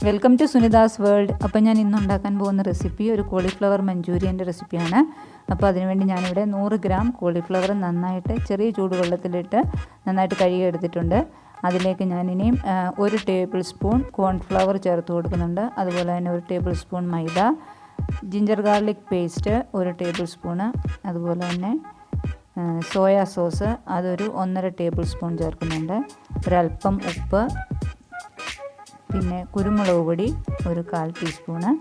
Welcome to Sunita's world. അപ്പോൾ ഞാൻ ഇന്ന് ഉണ്ടാക്കാൻ പോകുന്ന റെസിപ്പി ഒരു കോളിഫ്ലവർ മഞ്ചൂരിയൻ്റെ റെസിപ്പിയാണ്. അപ്പോൾ അതിനുവേണ്ടി ഞാനിവിടെ 100 ഗ്രാം കോളിഫ്ലവർ നന്നായിട്ട് ചെറിയ ചൂടുവെള്ളത്തിലിട്ട് നന്നായിട്ട് കഴുകിയെടുത്തിട്ടുണ്ട്. അതിലേക്ക് ഞാനിനിയും 1 ടേബിൾ സ്പൂൺ കോൺഫ്ലവർ ചേർത്ത് കൊടുക്കുന്നുണ്ട്. അതുപോലെ തന്നെ 1 ടേബിൾ സ്പൂൺ മൈദ, ginger garlic paste 1 table spoon, അതുപോലെ തന്നെ സോയാ സോസ് അതൊരു 1.5 ടേബിൾ സ്പൂൺ ചേർക്കുന്നുണ്ട്. ഒരല്പം ഉപ്പ്, പിന്നെ കുരുമുളക് പൊടി ഒരു 1/4 ടീസ്പൂണ്,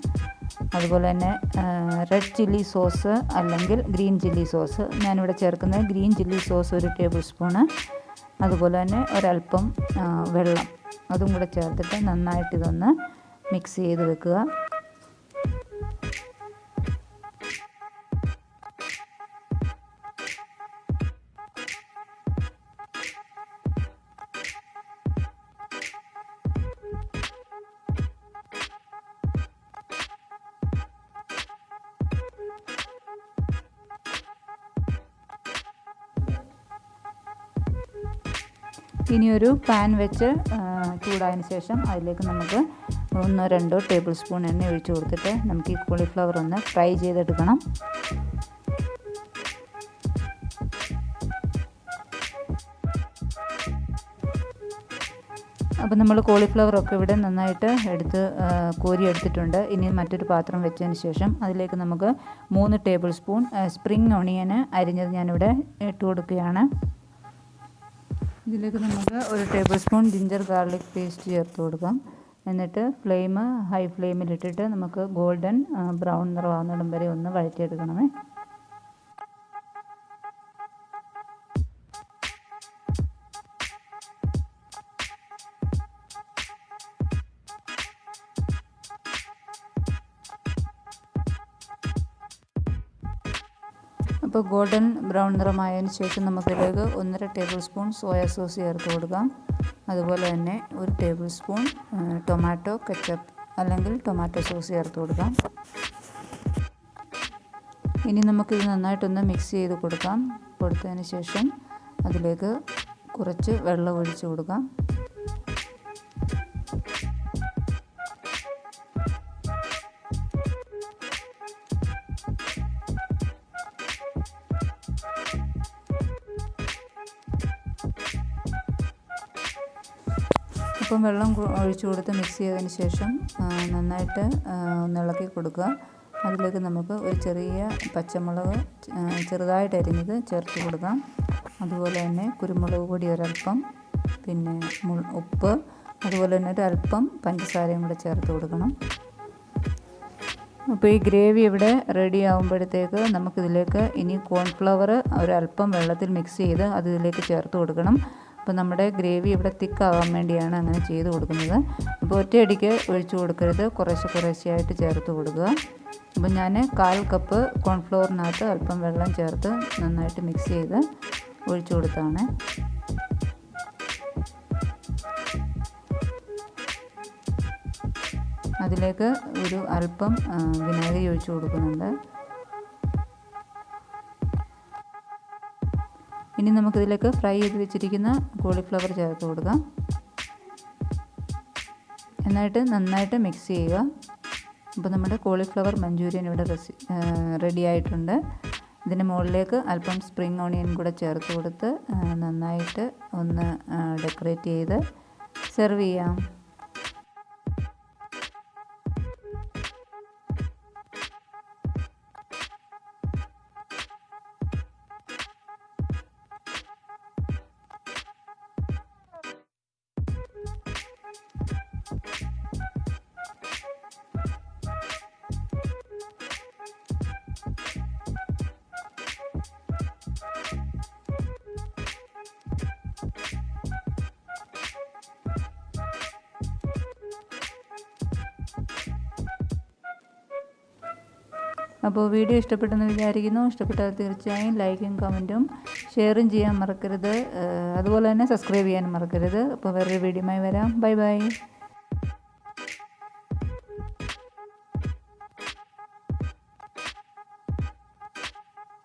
അതുപോലെ തന്നെ റെഡ് ചില്ലി സോസ് അല്ലെങ്കിൽ ഗ്രീൻ ചില്ലി സോസ്, ഞാനിവിടെ ചേർക്കുന്നത് green chilli sauce 1 table spoon, അതുപോലെ തന്നെ ഒരല്പം വെള്ളം അതും കൂടെ ചേർത്തിട്ട് നന്നായിട്ട് ഇതൊന്ന് മിക്സ് ചെയ്ത് വെക്കുക. ഇനി ഒരു പാൻ വെച്ച് ചൂടായതിന് ശേഷം അതിലേക്ക് നമുക്ക് 1-2 ടേബിൾ സ്പൂൺ എണ്ണ ഒഴിച്ച് കൊടുത്തിട്ട് നമുക്ക് ഈ കോളിഫ്ലവർ ഒന്ന് ഫ്രൈ ചെയ്തെടുക്കണം. അപ്പോൾ നമ്മൾ കോളിഫ്ലവറൊക്കെ ഇവിടെ നന്നായിട്ട് കോരി എടുത്തിട്ടുണ്ട്. ഇനി മറ്റൊരു പാത്രം വെച്ചതിന് ശേഷം അതിലേക്ക് നമുക്ക് 3 ടേബിൾ സ്പൂൺ സ്പ്രിംഗ് ഒണിയൻ അരിഞ്ഞത് ഞാനിവിടെ ഇട്ട് കൊടുക്കുകയാണ്. ഇതിലേക്ക് നമുക്ക് 1 table spoon ginger garlic paste ചേർത്ത് കൊടുക്കാം. എന്നിട്ട് ഫ്ലെയിം ഹൈ ഫ്ലെയിമിലിട്ടിട്ട് നമുക്ക് ഗോൾഡൻ ബ്രൗൺ നിറമാകുന്നിടം വരെ ഒന്ന് വഴറ്റിയെടുക്കണമേ. അപ്പോൾ ഗോൾഡൻ ബ്രൗൺ നിറമായതിന് ശേഷം നമുക്കിതിലേക്ക് 1.5 ടേബിൾ സ്പൂൺ സോയാ സോസ് ചേർത്ത് കൊടുക്കാം. അതുപോലെ തന്നെ 1 ടേബിൾ സ്പൂൺ ടൊമാറ്റോ കെച്ചപ്പ് അല്ലെങ്കിൽ ടൊമാറ്റോ സോസ് ചേർത്ത് കൊടുക്കാം. ഇനി നമുക്കിത് നന്നായിട്ടൊന്ന് മിക്സ് ചെയ്ത് കൊടുത്തതിന് ശേഷം അതിലേക്ക് കുറച്ച് വെള്ളം ഒഴിച്ച് കൊടുക്കാം. അപ്പം വെള്ളം ഒഴിച്ചു കൊടുത്ത് മിക്സ് ചെയ്തതിന് ശേഷം നന്നായിട്ട് ഒന്ന് ഇളക്കി കൊടുക്കുക. അതിലേക്ക് നമുക്ക് ഒരു ചെറിയ പച്ചമുളക് ചെറുതായിട്ട് അരിഞ്ഞത് ചേർത്ത് കൊടുക്കാം. അതുപോലെ തന്നെ കുരുമുളക് പൊടി ഒരല്പം, പിന്നെ ഉപ്പ്, അതുപോലെ തന്നെ ഒരല്പം പഞ്ചസാരയും കൂടെ ചേർത്ത് കൊടുക്കണം. അപ്പോൾ ഈ ഗ്രേവി ഇവിടെ റെഡി ആകുമ്പോഴത്തേക്ക് നമുക്കിതിലേക്ക് ഇനി കോൺഫ്ലവർ ഒരല്പം വെള്ളത്തിൽ മിക്സ് ചെയ്ത് അത് ഇതിലേക്ക് ചേർത്ത് കൊടുക്കണം. അപ്പോൾ നമ്മുടെ ഗ്രേവി ഇവിടെ തിക്കാകാൻ വേണ്ടിയാണ് അങ്ങനെ ചെയ്ത് കൊടുക്കുന്നത്. അപ്പോൾ ഒറ്റയടിക്ക് ഒഴിച്ചു കൊടുക്കരുത്, കുറേശ്ശെയായിട്ട് ചേർത്ത് കൊടുക്കുക. അപ്പോൾ ഞാൻ 1/4 കപ്പ് കോൺഫ്ലവറിനകത്ത് അല്പം വെള്ളം ചേർത്ത് നന്നായിട്ട് മിക്സ് ചെയ്ത് ഒഴിച്ചു കൊടുത്താണ്. അതിലേക്ക് ഒരു അല്പം വിനാഗിരി ഒഴിച്ചു കൊടുക്കുന്നുണ്ട്. ഇനി നമുക്കിതിലേക്ക് ഫ്രൈ ചെയ്ത് വെച്ചിരിക്കുന്ന കോളിഫ്ലവർ ചേർത്ത് കൊടുക്കാം. എന്നിട്ട് നന്നായിട്ട് മിക്സ് ചെയ്യുക. അപ്പോൾ നമ്മുടെ കോളിഫ്ലവർ മഞ്ചൂരിയൻ ഇവിടെ റെഡി ആയിട്ടുണ്ട്. ഇതിന് മുകളിലേക്ക് അല്പം സ്പ്രിംഗ് ഓണിയൻ കൂടെ ചേർത്ത് കൊടുത്ത് നന്നായിട്ട് ഒന്ന് ഡെക്കറേറ്റ് ചെയ്ത് സെർവ് ചെയ്യാം. അപ്പോൾ വീഡിയോ ഇഷ്ടപ്പെട്ടെന്ന് വിചാരിക്കുന്നു. ഇഷ്ടപ്പെട്ടാൽ തീർച്ചയായും ലൈക്കും കമൻറ്റും ഷെയറും ചെയ്യാൻ മറക്കരുത്. അതുപോലെ തന്നെ സബ്സ്ക്രൈബ് ചെയ്യാനും മറക്കരുത്. അപ്പോൾ വേറൊരു വീഡിയോയുമായി വരാം. Bye bye.